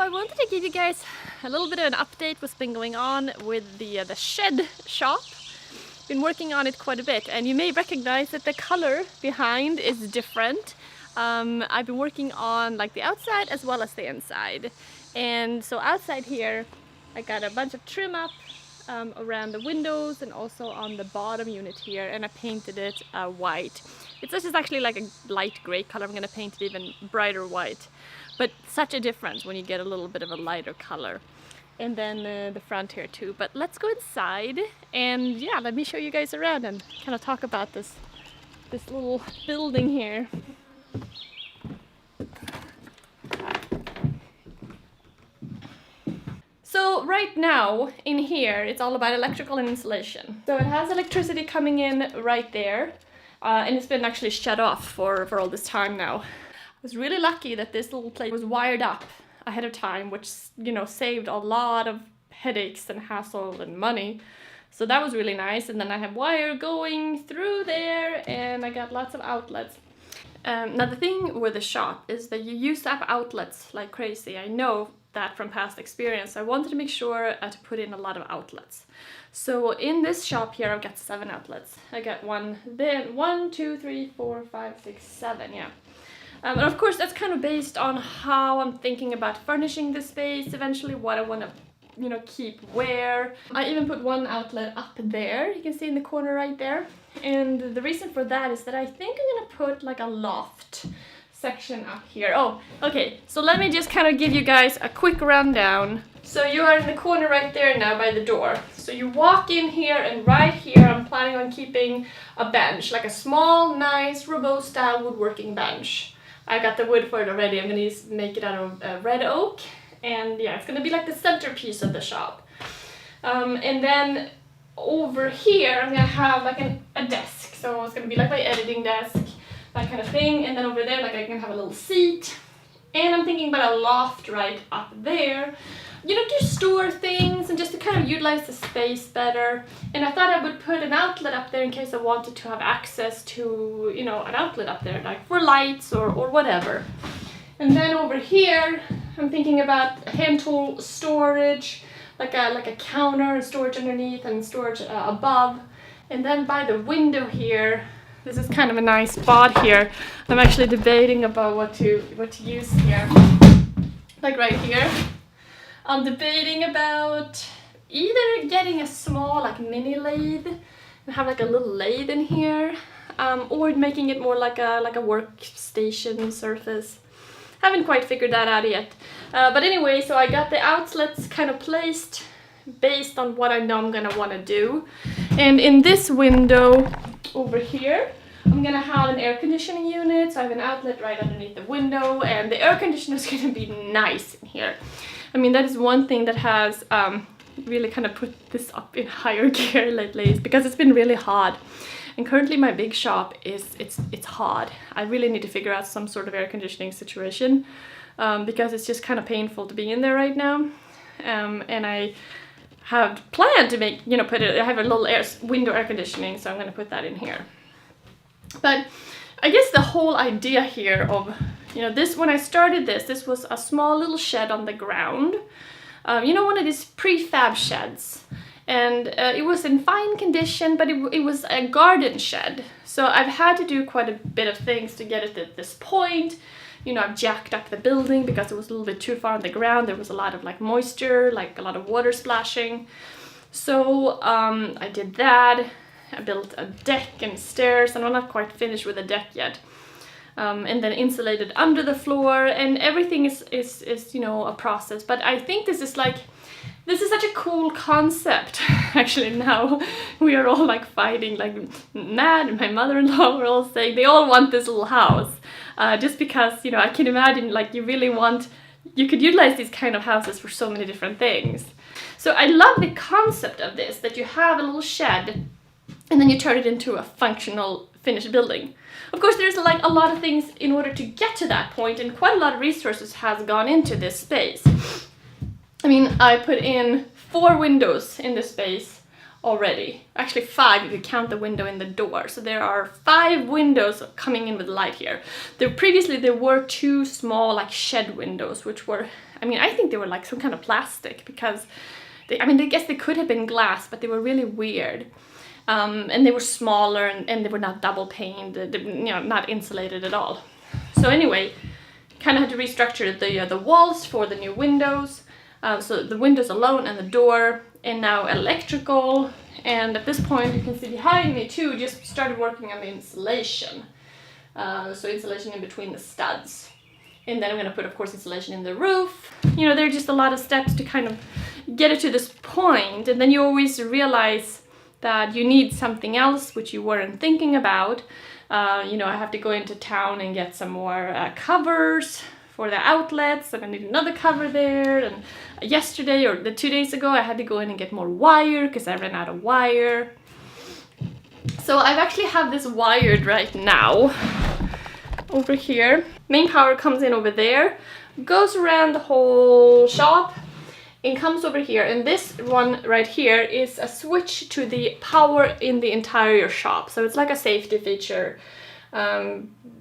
I wanted to give you guys a little bit of an update what's been going on with the shed shop. Been working on it quite a bit, and you may recognize that the color behind is different. I've been working on like the outside as well as the inside, and so outside here I got a bunch of trim up around the windows and also on the bottom unit here, and I painted it white. It's just actually like a light gray color. I'm going to paint it even brighter white, but such a difference when you get a little bit of a lighter color. And then the front here too. But let's go inside and yeah, let me show you guys around and kind of talk about this little building here. So right now in here it's all about electrical and insulation. So it has electricity coming in right there, and it's been actually shut off for all this time now. I was really lucky that this little place was wired up ahead of time, which, you know, saved a lot of headaches and hassle and money. So that was really nice. And then I have wire going through there, and I got lots of outlets. Now the thing with the shop is that you use up outlets like crazy. I know that from past experience. I wanted to make sure to put in a lot of outlets. So in this shop here I've got 7 outlets. I got 1, 2, 3, 4, 5, 6, 7, yeah. And of course that's kind of based on how I'm thinking about furnishing the space eventually, what I want to, you know, keep where. I even put 1 outlet up there, you can see in the corner right there. And the reason for that is that I think I'm gonna put like a loft section up here. Oh, okay, so let me just kind of give you guys a quick rundown. So you are in the corner right there now by the door. So you walk in here, and right here I'm planning on keeping a bench, like a small, nice, robust style woodworking bench. I got the wood for it already. I'm gonna make it out of red oak, and yeah, it's gonna be like the centerpiece of the shop. And then over here I'm gonna have like a desk, so it's gonna be like my editing desk, that kind of thing. And then over there, like I can have a little seat, and I'm thinking about a loft right up there, you know, to store things and just to kind of utilize the space better. And I thought I would put an outlet up there in case I wanted to have access to, you know, an outlet up there, like for lights or whatever. And then over here, I'm thinking about hand tool storage, like a counter, storage underneath and storage above. And then by the window here, this is kind of a nice spot here. I'm actually debating about what to use here, like right here. I'm debating about either getting a small like mini lathe and have like a little lathe in here, or making it more like a workstation surface. Haven't quite figured that out yet. But anyway, so I got the outlets kind of placed based on what I know I'm gonna want to do. And in this window over here, I'm gonna have an air conditioning unit. So I have an outlet right underneath the window, and the air conditioner is gonna be nice in here. I mean, that is one thing that has really kind of put this up in higher gear lately, is because it's been really hot. And currently my big shop is, it's hot. I really need to figure out some sort of air conditioning situation, because it's just kind of painful to be in there right now. And I have planned to make, you know, I have a little window air conditioning, so I'm gonna put that in here. But I guess the whole idea here of, you know, this, when I started this was a small little shed on the ground. You know, one of these prefab sheds. And it was in fine condition, but it was a garden shed. So I've had to do quite a bit of things to get it at this point. You know, I've jacked up the building because it was a little bit too far on the ground. There was a lot of like moisture, like a lot of water splashing. So I did that. I built a deck and stairs, and I'm not quite finished with the deck yet. And then insulated under the floor, and everything is you know, a process. But I think this is such a cool concept. Actually, now we are all like fighting, like Matt and my mother-in-law were all saying they all want this little house, just because, you know, I can imagine like you could utilize these kind of houses for so many different things. So I love the concept of this, that you have a little shed and then you turn it into a functional finished building. Of course, there's like a lot of things in order to get to that point, and quite a lot of resources has gone into this space. I mean, I put in 4 windows in this space, already. Actually 5 if you count the window in the door. So there are 5 windows coming in with light here. Previously there were 2 small like shed windows, which were, I mean, I think they were like some kind of plastic, because I guess they could have been glass, but they were really weird. And they were smaller, and they were not double paned, you know, not insulated at all. So anyway, kind of had to restructure the walls for the new windows. So the windows alone and the door, and now electrical. And at this point, you can see behind me too, just started working on the insulation. So insulation in between the studs. And then I'm going to put, of course, insulation in the roof. You know, there are just a lot of steps to kind of get it to this point. And then you always realize that you need something else, which you weren't thinking about. You know, I have to go into town and get some more covers for the outlets, and I need another cover there. And yesterday or 2 days ago, I had to go in and get more wire because I ran out of wire. So I actually have this wired right now over here. Main power comes in over there, goes around the whole shop, and comes over here. And this one right here is a switch to the power in the entire shop. So it's like a safety feature.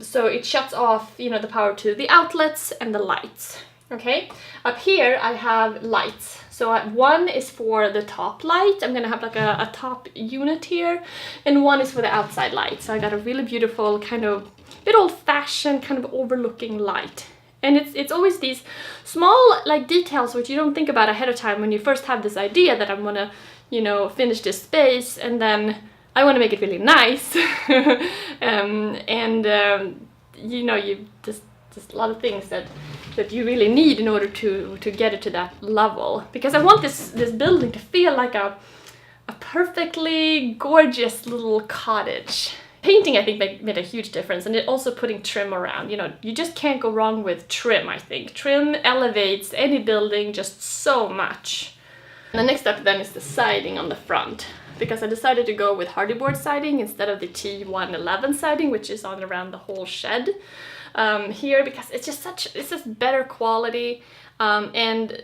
So it shuts off, you know, the power to the outlets and the lights. Okay, up here I have lights. So one is for the top light. I'm gonna have like a top unit here, and one is for the outside light. So I got a really beautiful kind of bit old-fashioned kind of overlooking light. And it's always these small like details which you don't think about ahead of time when you first have this idea that I'm gonna, you know, finish this space, and then I want to make it really nice. You know, you just a lot of things that you really need in order to get it to that level, because I want this building to feel like a perfectly gorgeous little cottage. Painting, I think, made a huge difference, and it also putting trim around. You know, you just can't go wrong with trim, I think. Trim elevates any building just so much. And the next step then is the siding on the front, because I decided to go with hardyboard siding instead of the T111 siding, which is on around the whole shed here, because it's just better quality. And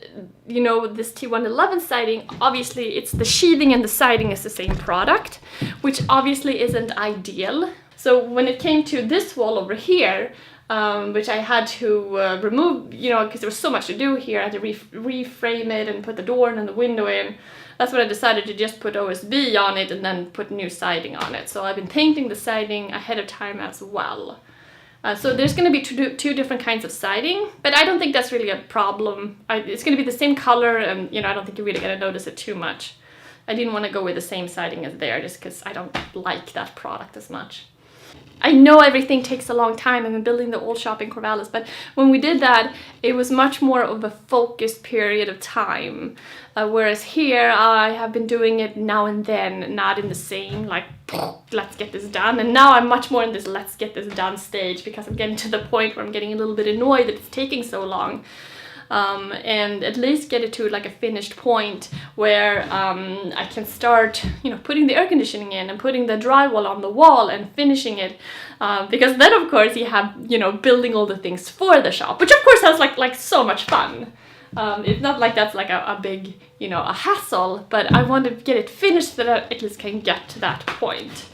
you know, this T111 siding, obviously it's the sheathing and the siding is the same product, which obviously isn't ideal. So when it came to this wall over here, which I had to remove, you know, because there was so much to do here. I had to reframe it and put the door and the window in. That's when I decided to just put OSB on it and then put new siding on it. So I've been painting the siding ahead of time as well. So there's going to be two different kinds of siding, but I don't think that's really a problem. It's going to be the same color, and you know, I don't think you're really going to notice it too much. I didn't want to go with the same siding as there, just because I don't like that product as much. I know everything takes a long time. I've been building the old shop in Corvallis, but when we did that, it was much more of a focused period of time. Whereas here, I have been doing it now and then, not in the same, like, let's get this done. And now I'm much more in this let's get this done stage, because I'm getting to the point where I'm getting a little bit annoyed that it's taking so long. And at least get it to like a finished point where I can start, you know, putting the air conditioning in and putting the drywall on the wall and finishing it, because then of course you have, you know, building all the things for the shop, which of course has like so much fun. It's not like that's like a big, you know, a hassle, but I want to get it finished so that I at least can get to that point.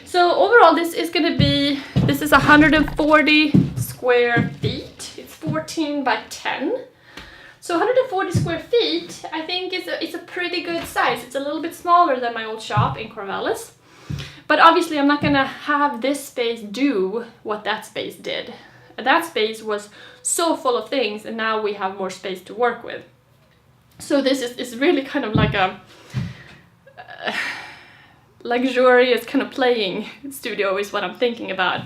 So overall this is 140 square feet. It's 14 by 10. So 140 square feet, I think it's a pretty good size. It's a little bit smaller than my old shop in Corvallis. But obviously I'm not gonna have this space do what that space did. That space was so full of things, and now we have more space to work with. So this is really kind of like a luxurious kind of playing studio is what I'm thinking about,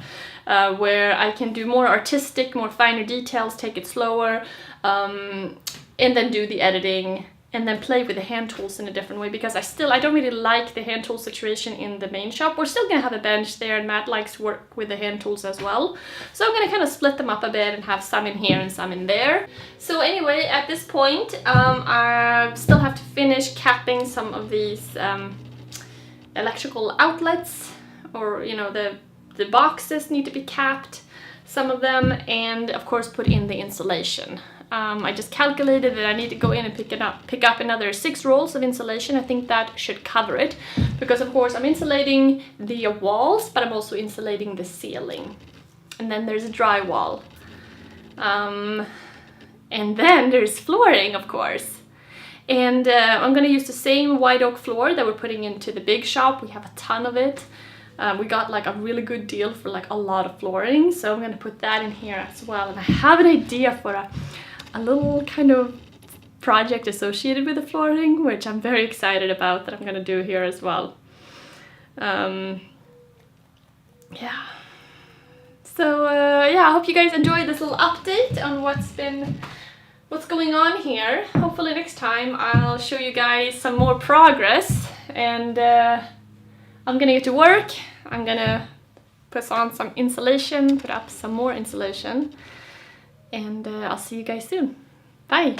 where I can do more artistic, more finer details, take it slower, and then do the editing, and then play with the hand tools in a different way, because I don't really like the hand tool situation in the main shop. We're still gonna have a bench there, and Matt likes to work with the hand tools as well. So I'm gonna kind of split them up a bit and have some in here and some in there. So anyway, at this point, I still have to finish capping some of these electrical outlets, or you know, the boxes need to be capped. some of them, and of course put in the insulation. I just calculated that I need to go in and pick up another 6 rolls of insulation. I think that should cover it, because of course I'm insulating the walls, but I'm also insulating the ceiling. And then there's a drywall. And then there's flooring, of course. And I'm gonna use the same white oak floor that we're putting into the big shop. We have a ton of it. We got like a really good deal for like a lot of flooring, so I'm gonna put that in here as well. And I have an idea for a little kind of project associated with the flooring, which I'm very excited about, that I'm gonna do here as well. Yeah. So yeah, I hope you guys enjoyed this little update on what's going on here. Hopefully next time I'll show you guys some more progress, and I'm gonna get to work. I'm gonna put on some insulation, put up some more insulation, and I'll see you guys soon. Bye!